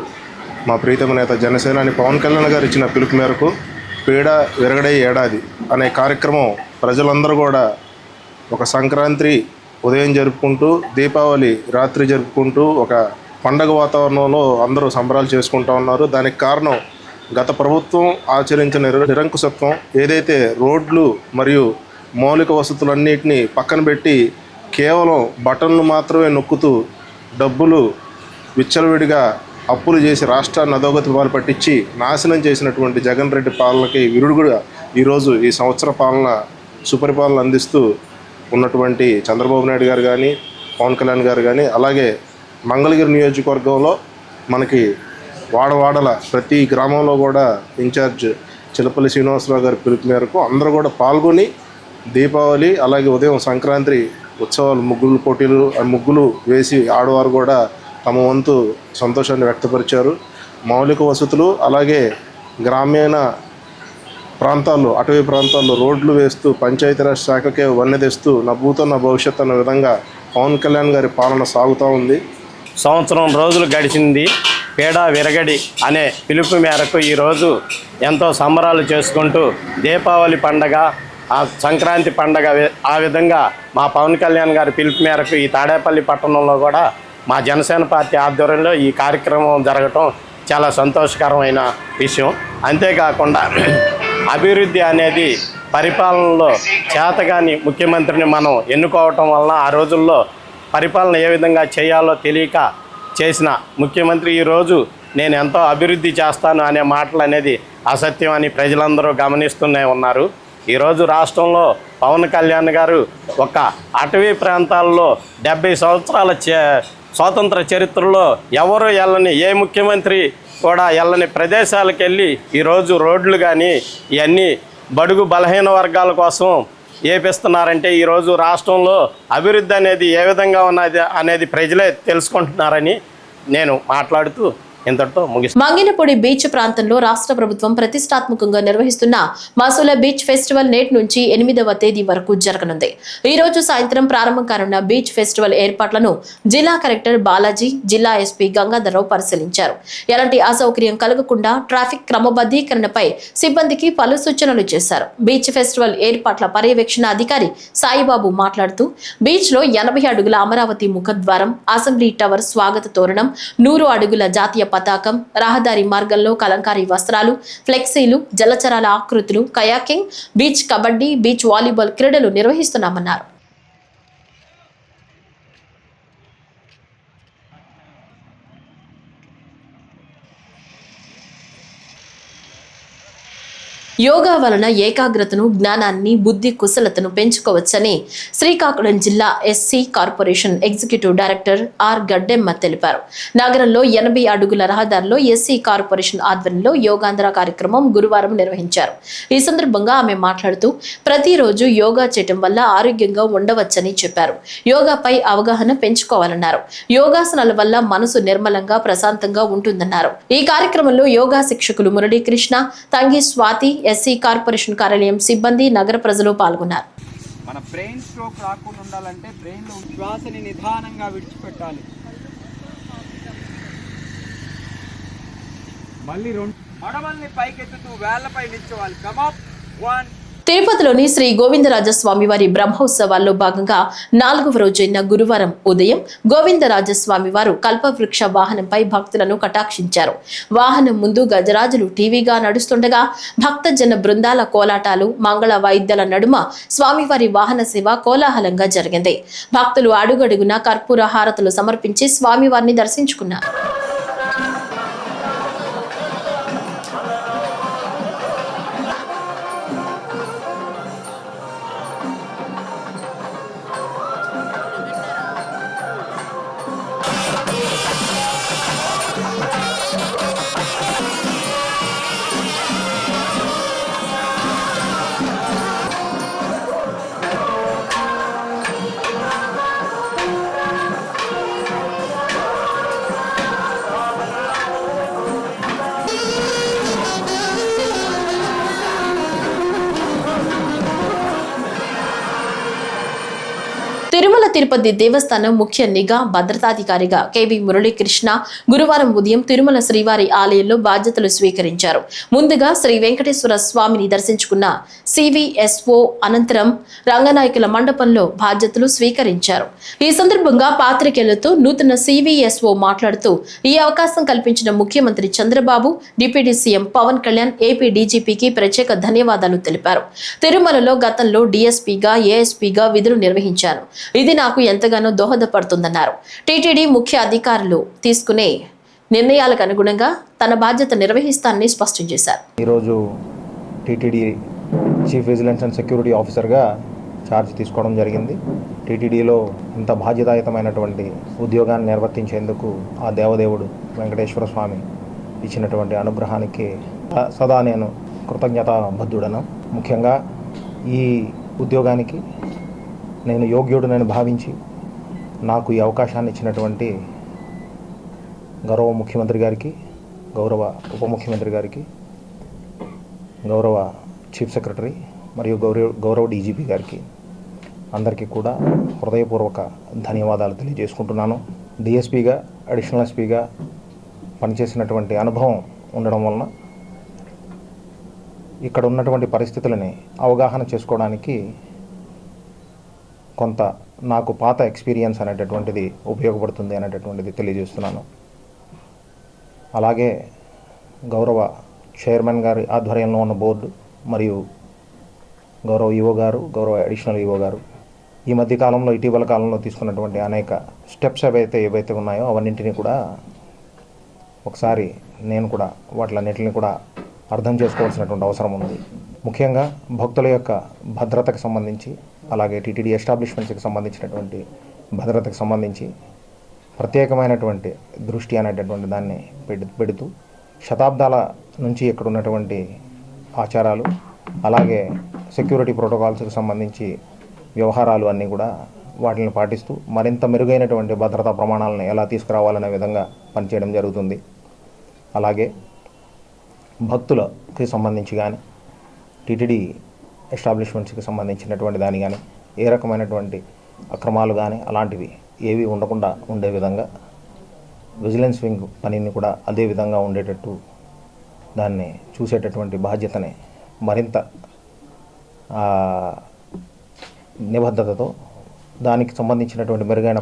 Speaker 3: మా ప్రీతమ నేత జనసేనాని పవన్ కళ్యాణ్ గారు ఇచ్చిన పిలుపు మేరకు పీడ విరగడై ఏడాది అనే కార్యక్రమం ప్రజలందరూ కూడా ఒక సంక్రాంతి ఉదయం జరుపుకుంటూ, దీపావళి రాత్రి జరుపుకుంటూ ఒక పండగ వాతావరణంలో అందరూ సంబరాలు చేసుకుంటూ ఉన్నారు. దానికి కారణం గత ప్రభుత్వం ఆచరించిన నిరంకుశత్వం. ఏదైతే రోడ్లు మరియు మౌలిక వసతులన్నింటినీ పక్కన పెట్టి కేవలం బటన్లు మాత్రమే నొక్కుతూ డబ్బులు విచ్చలవిడిగా అప్పులు చేసి రాష్ట్రాన్ని అధోగతి పాలు పట్టించి నాశనం చేసినటువంటి జగన్ రెడ్డి పాలనకి విరుడుగా ఈరోజు ఈ సంవత్సర పాలన సుపరిపాలన అందిస్తూ ఉన్నటువంటి చంద్రబాబు నాయుడు గారు కానీ, పవన్ కళ్యాణ్ గారు కానీ, అలాగే మంగళగిరి నియోజకవర్గంలో మనకి వాడవాడల ప్రతి గ్రామంలో కూడా ఇన్ఛార్జ్ చిల్లపల్లి శ్రీనివాసరావు గారి పిలుపు మేరకు అందరూ కూడా పాల్గొని దీపావళి అలాగే ఉదయం సంక్రాంతి ఉత్సవాలు, ముగ్గులు పోటీలు, ముగ్గులు వేసి ఆడవారు కూడా తమ వంతు సంతోషాన్ని వ్యక్తపరిచారు. మౌలిక వసతులు అలాగే గ్రామీణ ప్రాంతాల్లో, అటవీ ప్రాంతాల్లో రోడ్లు వేస్తూ పంచాయతీరాజ్ శాఖకే వన్నె తెస్తూ నా భూతో నా భవిష్యత్ అన్న విధంగా పవన్ కళ్యాణ్ గారి పాలన సాగుతూ ఉంది.
Speaker 11: సంవత్సరం రోజులు గడిచింది. పీడ విరగడి అనే పిలుపు మేరకు ఈరోజు ఎంతో సంబరాలు చేసుకుంటూ దీపావళి పండగ, ఆ సంక్రాంతి పండగ, ఆ విధంగా మా పవన్ కళ్యాణ్ గారి పిలుపు మేరకు ఈ తాడేపల్లి పట్టణంలో కూడా మా జనసేన పార్టీ ఆధ్వర్యంలో ఈ కార్యక్రమం జరగటం చాలా సంతోషకరమైన విషయం. అంతేకాకుండా అభివృద్ధి అనేది పరిపాలనలో చేతగాని ముఖ్యమంత్రిని మనం ఎన్నుకోవటం వలన ఆ రోజుల్లో పరిపాలన ఏ విధంగా చేయాలో తెలియక చేసిన ముఖ్యమంత్రి ఈరోజు నేను ఎంతో అభివృద్ధి చేస్తాను అనే మాటలు అనేది అసత్యం అని ప్రజలందరూ గమనిస్తూనే ఉన్నారు. ఈరోజు రాష్ట్రంలో పవన్ కళ్యాణ్ గారు ఒక అటవీ ప్రాంతాల్లో 70 సంవత్సరాల స్వాతంత్ర చరిత్రలో ఎవరు వెళ్ళని ఏ ముఖ్యమంత్రి కూడా వెళ్ళని ప్రదేశాలకు వెళ్ళి ఈరోజు రోడ్లు కానీ ఇవన్నీ బడుగు బలహీన వర్గాల కోసం ఏపిస్తున్నారంటే ఈరోజు రాష్ట్రంలో అభివృద్ధి అనేది ఏ విధంగా ఉన్నది అనేది ప్రజలే తెలుసుకుంటున్నారని నేను మాట్లాడుతూ ఇంతటితో ముగిస్తాను.
Speaker 1: మంగినపూడి బీచ్ ప్రాంతంలో రాష్ట్ర ప్రభుత్వం ప్రతిష్టాత్మకంగా నిర్వహిస్తున్న మసూల బీచ్ ఫెస్టివల్ నేటి నుంచి 8వ తేదీ వరకు జరగనుంది. ఈ రోజు సాయంత్రం ప్రారంభం కానున్న బీచ్ ఫెస్టివల్ ఏర్పాట్లను జిల్లా కలెక్టర్ బాలాజీ, జిల్లా ఎస్పీ గంగాధరరావు పరిశీలించారు. ఎలాంటి అసౌకర్యం కలగకుండా ట్రాఫిక్ క్రమబద్ధీకరణపై సిబ్బందికి పలు సూచనలు చేశారు. బీచ్ ఫెస్టివల్ ఏర్పాట్ల పర్యవేక్షణ అధికారి సాయిబాబు మాట్లాడుతూ బీచ్ లో 80 అడుగుల అమరావతి ముఖద్వారం, అసెంబ్లీ టవర్ స్వాగత తోరణం, 100 అడుగుల జాతీయ పతాకం, రహదారి మార్గంలో కలంకారీ వస్త్రాలు, ఫ్లెక్సీలు, జలచరాల ఆకృతులు, kayaking, beach kabaddi, beach volleyball క్రీడలు నిర్వహిస్తున్నామన్నారు. యోగా వలన ఏకాగ్రతను, జ్ఞానాన్ని, బుద్ధి కుశలతను పెంచుకోవచ్చని శ్రీకాకుళం జిల్లా SC corporation executive director R Gaddemma తెలిపారు. నగరంలో 80 అడుగుల రహదారిలో ఎస్సీ కార్పొరేషన్ ఆధ్వర్యంలో యోగాంధ్ర కార్యక్రమం గురువారం నిర్వహించారు. ఈ సందర్భంగా ఆమె మాట్లాడుతూ ప్రతిరోజు యోగా చేయటం వల్ల ఆరోగ్యంగా ఉండవచ్చని చెప్పారు. యోగాపై అవగాహన పెంచుకోవాలన్నారు. యోగాసనాల వల్ల మనసు నిర్మలంగా, ప్రశాంతంగా ఉంటుందన్నారు. ఈ కార్యక్రమంలో యోగా శిక్షకులు మురళీకృష్ణ, తంగి స్వాతి, ఎస్సీ కార్పొరేషన్ కార్యాలయం సిబ్బంది, నగర ప్రజలు పాల్గొన్నారు.
Speaker 12: మన బ్రెయిన్ స్ట్రోక్ రాకుండా ఉండాలంటే బ్రెయిన్ లో శ్వాసని నిదానంగా విడిచిపెట్టాలి. మళ్ళీ 2 మడమల్ని పైకెత్తుతూ వేళ్లపై నిల్చోవాలి. Come up. 1
Speaker 1: తిరుపతిలోని శ్రీ గోవిందరాజస్వామి వారి బ్రహ్మోత్సవాల్లో భాగంగా 4వ రోజైన గురువారం ఉదయం గోవిందరాజస్వామి వారు కల్పవృక్ష వాహనంపై భక్తులను కటాక్షించారు. వాహనం ముందు గజరాజులు టీవీగా నడుస్తుండగా భక్తజన బృందాల కోలాటాలు, మంగళ వాయిద్యాల నడుమ స్వామివారి వాహన సేవ కోలాహలంగా జరిగింది. భక్తులు అడుగడుగున కర్పూర హారతులు సమర్పించి స్వామివారిని దర్శించుకున్నారు. తిరుమల తిరుపతి దేవస్థానం ముఖ్య నిఘా భద్రతాధికారిగా కేవీ మురళీకృష్ణ గురువారం ఉదయం తిరుమల శ్రీవారి ఆలయంలో బాధ్యతలు స్వీకరించారు. ముందుగా శ్రీ వెంకటేశ్వర స్వామిని దర్శించుకున్న సివిఎస్ఓ అనంతరం రంగనాయకుల మండపంలో బాధ్యతలు స్వీకరించారు. ఈ సందర్భంగా పాత్రికేయులతో నూతన సివిఎస్ఓ మాట్లాడుతూ ఈ అవకాశం కల్పించిన ముఖ్యమంత్రి Chandrababu, deputy CM Pawan Kalyan, AP డీజీపీకి ప్రత్యేక ధన్యవాదాలు తెలిపారు. తిరుమలలో గతంలో డీఎస్పీగా, ఏఎస్పీగా విధులు నిర్వహించాను. ఇది నాకు ఎంతగానో దోహదపడుతుందన్నారు. టీటీడీ ముఖ్య అధికారులు తీసుకునే నిర్ణయాలకు అనుగుణంగా తన బాధ్యత నిర్వహిస్తానని స్పష్టం చేశారు.
Speaker 13: ఈరోజు TTD chief vigilance and security ఆఫీసర్గా ఛార్జ్ తీసుకోవడం జరిగింది. టీటీడీలో ఇంత బాధ్యతాయుతమైనటువంటి ఉద్యోగాన్ని నిర్వర్తించేందుకు ఆ దేవదేవుడు వెంకటేశ్వర స్వామి ఇచ్చినటువంటి అనుగ్రహానికి సదా నేను కృతజ్ఞతాబద్ధుడను. ముఖ్యంగా ఈ ఉద్యోగానికి నేను యోగ్యుడనని భావించి నాకు ఈ అవకాశాన్ని ఇచ్చినటువంటి గౌరవ ముఖ్యమంత్రి గారికి, గౌరవ ఉప ముఖ్యమంత్రి గారికి, గౌరవ చీఫ్ సెక్రటరీ మరియు గౌరవ డీజీపీ గారికి అందరికీ కూడా హృదయపూర్వక ధన్యవాదాలు తెలియజేసుకుంటున్నాను. డిఎస్పీగా, అడిషనల్ ఎస్పీగా పనిచేసినటువంటి అనుభవం ఉండడం వలన ఇక్కడ ఉన్నటువంటి పరిస్థితులని అవగాహన చేసుకోవడానికి కొంత నాకు పాత ఎక్స్పీరియన్స్ అనేటటువంటిది ఉపయోగపడుతుంది అనేటటువంటిది తెలియజేస్తున్నాను. అలాగే గౌరవ చైర్మన్ గారి ఆధ్వర్యంలో ఉన్న బోర్డు, మరియు గౌరవ ఈఓ గారు, గౌరవ అడిషనల్ ఈఓ గారు ఈ మధ్య కాలంలో, ఇటీవల కాలంలో తీసుకున్నటువంటి అనేక స్టెప్స్ ఏవైతే ఉన్నాయో అవన్నింటినీ కూడా ఒకసారి నేను కూడా వాటిలన్నింటినీ కూడా అర్థం చేసుకోవాల్సినటువంటి అవసరం ఉంది. ముఖ్యంగా భక్తుల యొక్క భద్రతకు సంబంధించి, అలాగే టీటీడీ ఎస్టాబ్లిష్మెంట్స్కి సంబంధించినటువంటి భద్రతకు సంబంధించి ప్రత్యేకమైనటువంటి దృష్టి అనేటటువంటి దాన్ని పెడుతూ శతాబ్దాల నుంచి ఇక్కడ ఉన్నటువంటి ఆచారాలు, అలాగే సెక్యూరిటీ ప్రోటోకాల్స్కి సంబంధించి వ్యవహారాలు అన్నీ కూడా వాటిని పాటిస్తూ మరింత మెరుగైనటువంటి భద్రతా ప్రమాణాలను ఎలా తీసుకురావాలనే విధంగా పనిచేయడం జరుగుతుంది. అలాగే భక్తులకి సంబంధించి కానీ, టీటీడీ ఎస్టాబ్లిష్మెంట్స్కి సంబంధించినటువంటి దాని కానీ ఏ రకమైనటువంటి అక్రమాలు కానీ అలాంటివి ఏవి ఉండకుండా ఉండే విధంగా విజిలెన్స్ వింగ్ పనిని కూడా అదే విధంగా ఉండేటట్టు దాన్ని చూసేటటువంటి బాధ్యతని మరింత నిబద్ధతతో దానికి సంబంధించినటువంటి మెరుగైన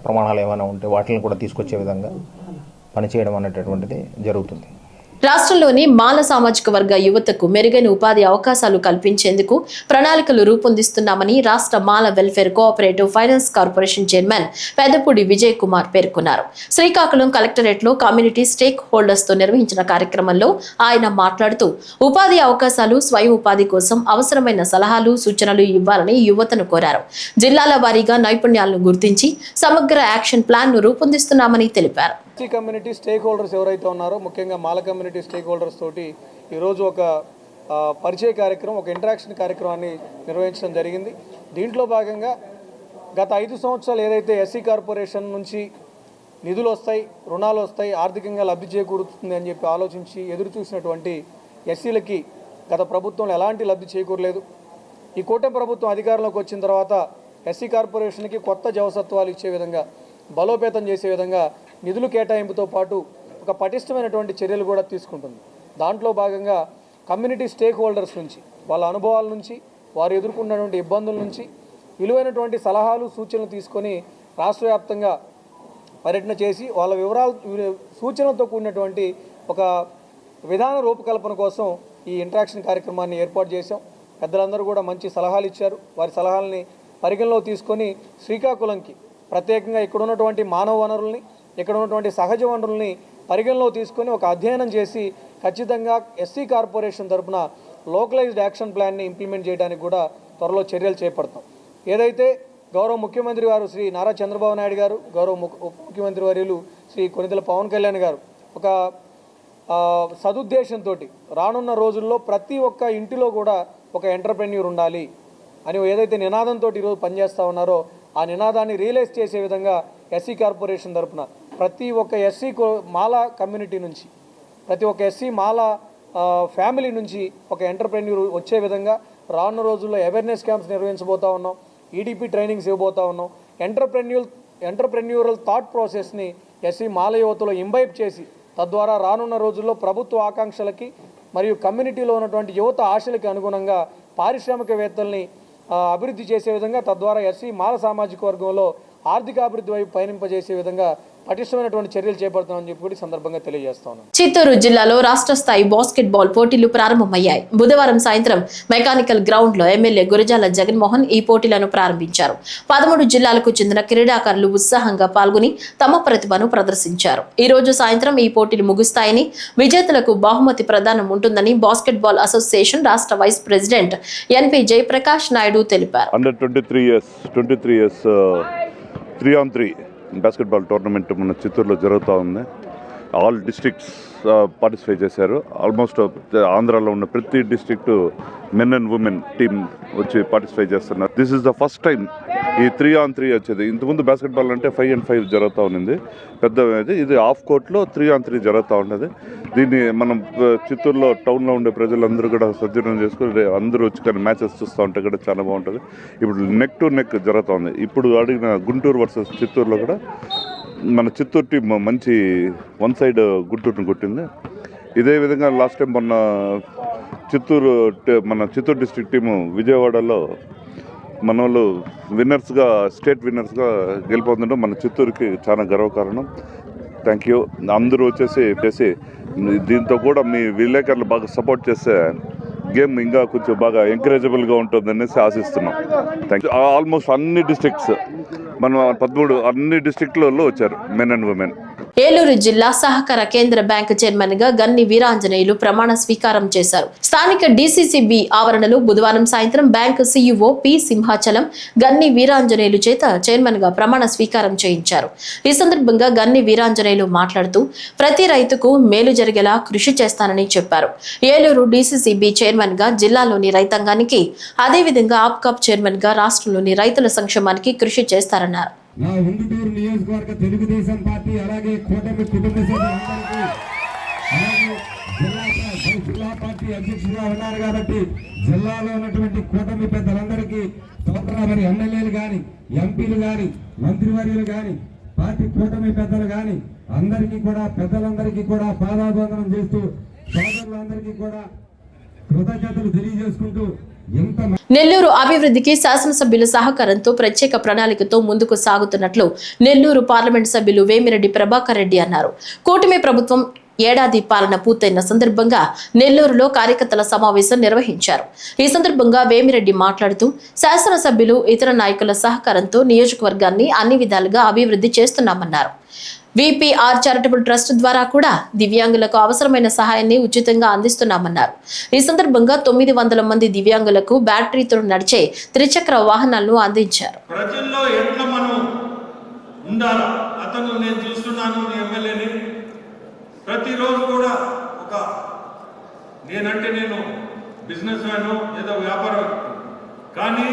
Speaker 13: ప్రమాణాలు ఏమైనా ఉంటే వాటిని కూడా తీసుకొచ్చే విధంగా పనిచేయడం అనేటటువంటిది జరుగుతుంది.
Speaker 1: రాష్ట్రంలోని మాల సామాజిక వర్గ యువతకు మెరుగైన ఉపాధి అవకాశాలు కల్పించేందుకు ప్రణాళికలు రూపొందిస్తున్నామని రాష్ట్ర Mala welfare cooperative finance corporation chairman Peddapudi Vijay Kumar పేర్కొన్నారు. శ్రీకాకుళం కలెక్టరేట్లో కమ్యూనిటీ స్టేక్ హోల్డర్స్ తో నిర్వహించిన కార్యక్రమంలో ఆయన మాట్లాడుతూ ఉపాధి అవకాశాలు, స్వయం ఉపాధి కోసం అవసరమైన సలహాలు, సూచనలు ఇవ్వాలని యువతను కోరారు. జిల్లాల వారీగా నైపుణ్యాలను గుర్తించి సమగ్ర యాక్షన్ ప్లాన్ ను రూపొందిస్తున్నామని తెలిపారు.
Speaker 8: కమ్యూనిటీ స్టేక్ హోల్డర్స్ ఎవరైతే ఉన్నారో, ముఖ్యంగా మాల కమ్యూనిటీ స్టేక్ హోల్డర్స్ తోటి ఈరోజు ఒక పరిచయ కార్యక్రమం, ఒక ఇంటరాక్షన్ కార్యక్రమాన్ని నిర్వహించడం జరిగింది. దీంట్లో భాగంగా గత 5 సంవత్సరాలు ఏదైతే ఎస్సీ కార్పొరేషన్ నుంచి నిధులు వస్తాయి, రుణాలు వస్తాయి, ఆర్థికంగా లబ్ధి చేకూరుతుంది అని చెప్పి ఆలోచించి ఎదురు చూసినటువంటి ఎస్సీలకి గత ప్రభుత్వంలో ఎలాంటి లబ్ధి చేకూరలేదు. ఈ కూటమి ప్రభుత్వం అధికారంలోకి వచ్చిన తర్వాత ఎస్సీ కార్పొరేషన్కి కొత్త జవసత్వాలు ఇచ్చే విధంగా, బలోపేతం చేసే విధంగా నిధులు కేటాయింపుతో పాటు ఒక పటిష్టమైనటువంటి చర్యలు కూడా తీసుకుంటుంది. దాంట్లో భాగంగా కమ్యూనిటీ స్టేక్ హోల్డర్స్ నుంచి, వాళ్ళ అనుభవాల నుంచి, వారు ఎదుర్కొన్నటువంటి ఇబ్బందుల నుంచి విలువైనటువంటి సలహాలు, సూచనలు తీసుకొని రాష్ట్ర వ్యాప్తంగా పర్యటన చేసి వాళ్ళ వివరాలు, సూచనలతో కూడినటువంటి ఒక విధాన రూపకల్పన కోసం ఈ ఇంటరాక్షన్ కార్యక్రమాన్ని ఏర్పాటు చేశాం. పెద్దలందరూ కూడా మంచి సలహాలు ఇచ్చారు. వారి సలహాలని పరిగణలో తీసుకొని శ్రీకాకుళంకి ప్రత్యేకంగా ఇక్కడ ఉన్నటువంటి మానవ వనరుల్ని, ఇక్కడ ఉన్నటువంటి సహజ వనరుల్ని పరిగణలో తీసుకొని ఒక అధ్యయనం చేసి ఖచ్చితంగా ఎస్సీ కార్పొరేషన్ తరఫున లోకలైజ్డ్ యాక్షన్ ప్లాన్ని ఇంప్లిమెంట్ చేయడానికి కూడా త్వరలో చర్యలు చేపడతాం. ఏదైతే గౌరవ ముఖ్యమంత్రి వారు శ్రీ నారా చంద్రబాబు నాయుడు గారు, గౌరవ ముఖ్యమంత్రి వర్యులు శ్రీ కొనిదెల పవన్ కళ్యాణ్ గారు ఒక సదుద్దేశంతో రానున్న రోజుల్లో ప్రతి ఒక్క ఇంటిలో కూడా ఒక ఎంటర్‌ప్రెన్యూర్ ఉండాలి అని ఏదైతే నినాదంతో ఈరోజు పనిచేస్తూ ఉన్నారో ఆ నినాదాన్ని రియలైజ్ చేసే విధంగా ఎస్సీ కార్పొరేషన్ తరఫున ప్రతి ఒక్క ఎస్సీ మాల కమ్యూనిటీ నుంచి, ప్రతి ఒక్క ఎస్సీ మాల ఫ్యామిలీ నుంచి ఒక ఎంటర్‌ప్రెన్యూర్ వచ్చే విధంగా రానున్న రోజుల్లో అవేర్నెస్ క్యాంప్స్ నిర్వహించబోతా ఉన్నాం. ఈడీపీ ట్రైనింగ్స్ ఇవ్వబోతా ఉన్నాం. ఎంటర్‌ప్రెన్యూరల్ థాట్ ప్రాసెస్ని ఎస్సీ మాల యువతలో ఇంబైబ్ చేసి తద్వారా రానున్న రోజుల్లో ప్రభుత్వ ఆకాంక్షలకి మరియు కమ్యూనిటీలో ఉన్నటువంటి యువత ఆశలకి అనుగుణంగా పారిశ్రామికవేత్తల్ని అభివృద్ధి చేసే విధంగా, తద్వారా ఎస్సీ మాల సామాజిక వర్గంలో ఆర్థిక అభివృద్ధి వైపు పయనింపజేసే విధంగా పటిష్టమైనటువంటి చర్యలు చేపడతామని చెప్పి కూడా సందర్భంగా తెలియజేస్తాను.
Speaker 1: చిత్తూరు జిల్లాలో రాష్ట్ర స్థాయి బాస్కెట్ బాల్ పోటీలు ప్రారంభమయ్యాయి. బుధవారం సాయంత్రం మెకానికల్ గ్రౌండ్ లో ఎమ్మెల్యే గురజాల జగన్మోహన్ ఈ పోటీలను ప్రారంభించారు. 13 జిల్లాలకు చెందిన క్రీడాకారులు ఉత్సాహంగా పాల్గొని తమ ప్రతిభను ప్రదర్శించారు. ఈ రోజు సాయంత్రం ఈ పోటీలు ముగుస్తాయని, విజేతలకు బహుమతి ప్రదానం ఉంటుందని బాస్కెట్ బాల్ అసోసియేషన్ రాష్ట్ర వైస్ ప్రెసిడెంట్ ఎన్పి జయప్రకాష్ నాయుడు తెలిపారు.
Speaker 14: 23 years 3-on-3 బాస్కెట్బాల్ టోర్నమెంట్ మన చిత్తూరులో జరుగుతూ ఉంది. ఆల్ డిస్ట్రిక్ట్స్ పార్టిసిపేట్ చేశారు. ఆల్మోస్ట్ ఆంధ్రాలో ఉన్న ప్రతి district men and women team వచ్చి పార్టిసిపేట్ చేస్తున్నారు. This is the first time ఈ 3-on-3 వచ్చేది. ఇంతకుముందు బాస్కెట్బాల్ అంటే 5-on-5 జరుగుతూ ఉన్నింది పెద్ద. ఇది ఆఫ్ కోర్ట్లో 3-on-3 జరుగుతూ ఉన్నది. దీన్ని మనం చిత్తూరులో టౌన్లో ఉండే ప్రజలందరూ కూడా సద్వినియోగం చేసుకుని అందరూ వచ్చి కానీ మ్యాచెస్ చూస్తూ ఉంటే కూడా చాలా బాగుంటుంది. ఇప్పుడు నెక్ టు నెక్ జరుగుతుంది. ఇప్పుడు అడిగిన గుంటూరు వర్సెస్ చిత్తూరులో కూడా మన చిత్తూరు టీం మంచి వన్ సైడ్ గుంటూరుని కొట్టింది. ఇదే విధంగా లాస్ట్ టైం మన చిత్తూరు డిస్ట్రిక్ట్ టీము విజయవాడలో మన వాళ్ళు విన్నర్స్గా, స్టేట్ విన్నర్స్గా గెలిపొందడం మన చిత్తూరుకి చాలా గర్వకారణం. Thank you. అందరూ వచ్చేసి దీంతో కూడా మీ విలేకరులు బాగా సపోర్ట్ చేస్తే గేమ్ ఇంకా కొంచెం బాగా ఎంకరేజబుల్గా ఉంటుందనేసి ఆశిస్తున్నాం. Thank you. ఆల్మోస్ట్ అన్ని డిస్ట్రిక్ట్స్ మన 13 అన్ని డిస్ట్రిక్ట్లలో వచ్చారు మెన్ అండ్ ఉమెన్.
Speaker 1: ఏలూరు జిల్లా సహకార కేంద్ర బ్యాంకు చైర్మన్ గా గన్ని వీరాంజనేయులు ప్రమాణ స్వీకారం చేశారు. స్థానిక డీసీసీబీ ఆవరణలో బుధవారం సాయంత్రం బ్యాంకు సీఈఓ పి సింహాచలం గన్ని వీరాంజనేయులు చేత చైర్మన్ గా ప్రమాణ స్వీకారం చేయించారు. ఈ సందర్భంగా గన్ని వీరాంజనేయులు మాట్లాడుతూ ప్రతి రైతుకు మేలు జరిగేలా కృషి చేస్తానని చెప్పారు. ఏలూరు డీసీసీబీ చైర్మన్ గా జిల్లాలోని రైతాంగానికి, అదేవిధంగా ఆప్కాప్ చైర్మన్ గా రాష్ట్రంలోని రైతుల సంక్షేమానికి కృషి చేస్తారన్నారు.
Speaker 15: నా ఉంగుటూరు నియోజకవర్గ తెలుగుదేశం పార్టీ అలాగే కూటమి కుటుంబ సభ్యులందరికీ, అలాగే జిల్లా పార్టీ అధ్యక్షుడిగా ఉన్నారు కాబట్టి జిల్లాలో ఉన్నటువంటి కూటమి పెద్దలందరికీ మరి ఎమ్మెల్యేలు కానీ, ఎంపీలు కానీ, మంత్రివర్యులు కానీ, పార్టీ కూటమి పెద్దలు కానీ అందరికీ కూడా, పెద్దలందరికీ కూడా పాదాభివందనం చేస్తూ సోదరులందరికీ కూడా కృతజ్ఞతలు తెలియజేసుకుంటూ
Speaker 1: నెల్లూరు అభివృద్ధికి శాసనసభ్యుల సహకారంతో ప్రత్యేక ప్రణాళికతో ముందుకు సాగుతున్నట్లు నెల్లూరు పార్లమెంట్ సభ్యులు వేమిరెడ్డి ప్రభాకర్ రెడ్డి అన్నారు. కూటమి ప్రభుత్వం ఏడాది పాలన పూర్తయిన సందర్భంగా నెల్లూరులో కార్యకర్తల సమావేశం నిర్వహించారు. ఈ సందర్భంగా వేమిరెడ్డి మాట్లాడుతూ శాసనసభ్యులు, ఇతర నాయకుల సహకారంతో నియోజకవర్గాన్ని అన్ని విధాలుగా అభివృద్ధి చేస్తున్నామన్నారు. విపిఆర్ చారిటబుల్ ట్రస్ట్ ద్వారా కూడా దివ్యాంగులకు అవసరమైన సహాయాన్ని ఉచితంగా అందిస్తున్నామన్నారు. ఈ సందర్భంగా 900 మంది దివ్యాంగులకు బ్యాటరీతో నడిచే త్రిచక్ర వాహనాలను అందించారు.
Speaker 9: ప్రజల్లో ఎట్లా మనం ఉండాలా, అతను నేను చూస్తున్నాను ఎమ్మెల్యేని ప్రతిరోజు కూడా నేనంటే నేను బిజినెస్ మ్యాన్, ఏదో వ్యాపారం, కానీ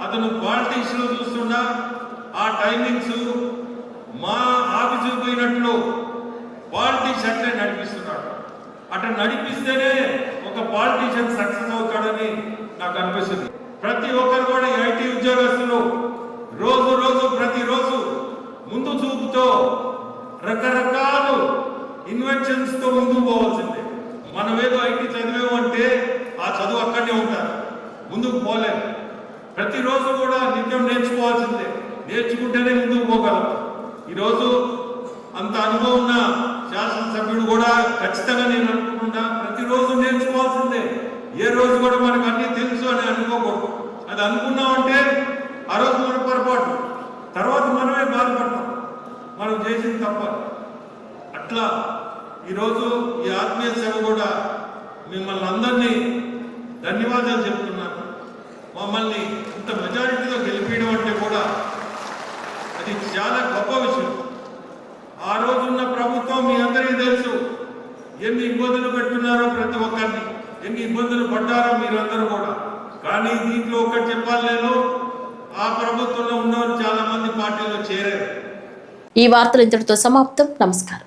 Speaker 9: అతను క్వాలిటీస్ లో చూస్తున్నా ఆ టైమింగ్స్ మా ఆఫీసు పోయినట్లు పాలిటిక్స్ అట్లే నడిపిస్తున్నాడు. అట్లా నడిపిస్తేనే ఒక పాలిటీషియన్ సక్సెస్ అవుతాడని నాకు అనిపిస్తుంది. ప్రతి ఒక్కరు కూడా ఐటీ ఉద్యోగస్తులు ప్రతిరోజు ముందు చూపుతో రకరకాల ఇన్వెన్షన్స్ తో ముందుకు పోవాల్సిందే. మనం ఏదో ఐటీ చదివామంటే ఆ చదువు అక్కడనే ఉంటారు, ముందుకు పోలేము. ప్రతిరోజు కూడా నిత్యం నేర్చుకోవాల్సిందే, నేర్చుకుంటేనే ముందుకు పోగలం. ఈరోజు అంత అనుభవం ఉన్న శాసనసభ్యుడు కూడా ఖచ్చితంగా నేను అనుకుంటున్నా ప్రతిరోజు నేర్చుకోవాల్సిందే. ఏ రోజు కూడా మనకు అన్ని తెలుసు అని అనుకోకూడదు. అది అనుకున్నామంటే ఆ రోజు మన పొరపాటు, తర్వాత మనమే బాధపడతాం, మనం చేసింది తప్ప. అట్లా ఈరోజు ఈ ఆత్మీయ సేవ కూడా మిమ్మల్ని అందరినీ ధన్యవాదాలు చెప్తున్నాను. మమ్మల్ని ఇంత మెజారిటీలో గెలిపించడం అంటే కూడా అది చాలా గొప్ప విషయం. ఆ రోజున్న ప్రభుత్వం మీ అందరికీ తెలుసు ఎన్ని ఇబ్బందులు పెట్టున్నారో, ప్రతి ఒక్కరిని ఎన్ని ఇబ్బందులు పడ్డారో మీరందరూ కూడా. కానీ దీంట్లో ఒకటి చెప్పాలి, నేను ఆ ప్రభుత్వంలో ఉన్నవారు చాలా మంది పార్టీలో చేరారు.
Speaker 1: ఈ వార్తలు ఇంతటితో సమాప్తం. నమస్కారం.